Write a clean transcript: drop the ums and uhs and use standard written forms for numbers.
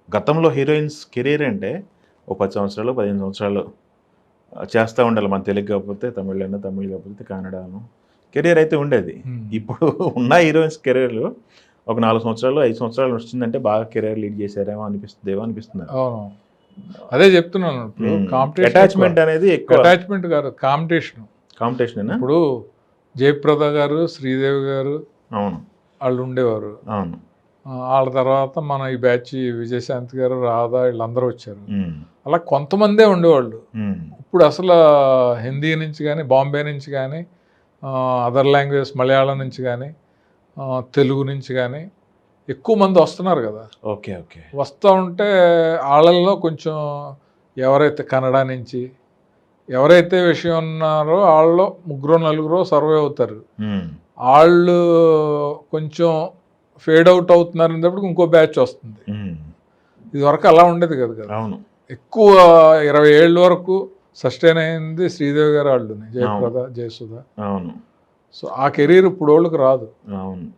గతంలో heroines career అంటే ఒక 10 సంవత్సరాలు, 15 సంవత్సరాలు చేస్తా ఉండాలి. మన తెలుగు కాకపోతే తమిళ్ కాకపోతే కన్నడను. కెరీర్ అయితే ఉండేది. ఇప్పుడు ఉన్న హీరోయిన్స్ కెరీర్‌లు ఒక 4 సంవత్సరాలు, 5 సంవత్సరాలు వచ్చిందంటే బాగా కెరీర్ లీడ్ చేశారేమో అనిపిస్తున్నారు. అవును. అదే చెప్తున్నాను. ఇప్పుడు కాంపిటీషన్ అటాచ్‌మెంట్ అనేది ఎక్కువ. అటాచ్‌మెంట్ కాదు, కాంపిటీషన్. కాంపిటీషనేనా? ఇప్పుడు జయప్రద గారు, శ్రీదేవి గారు అవును. వాళ్ళు ఉండేవారు. అవును. వాళ్ళ తర్వాత మన ఈ బ్యాచ్ విజయశాంతి గారు, రాధా వీళ్ళందరూ వచ్చారు. అలా కొంతమందే ఉండేవాళ్ళు. ఇప్పుడు అసలు హిందీ నుంచి కానీ, బాంబే నుంచి కానీ, అదర్ లాంగ్వేజెస్ మలయాళం నుంచి కానీ, తెలుగు నుంచి కానీ ఎక్కువ మంది వస్తున్నారు కదా. ఓకే. ఓకే. వస్తూ ఉంటే వాళ్ళల్లో కొంచెం ఎవరైతే కన్నడ నుంచి ఎవరైతే విషయం ఉన్నారో వాళ్ళలో ముగ్గురు నలుగురు సర్వే అవుతారు. వాళ్ళు కొంచెం ఫేడ్ అవుట్ అవుతున్నారు అనేటప్పుడు ఇంకో బ్యాచ్ వస్తుంది. ఇది వరకు అలా ఉండేది కదా. అవును. ఎక్కువ 20 ఏళ్ళ వరకు సస్టైన్ అయింది శ్రీదేవి గారు వాళ్ళని, జయప్రద, జయసుధ. అవును. సో ఆ కెరీర్ ఇప్పుడు వాళ్ళకి రాదు. అవును.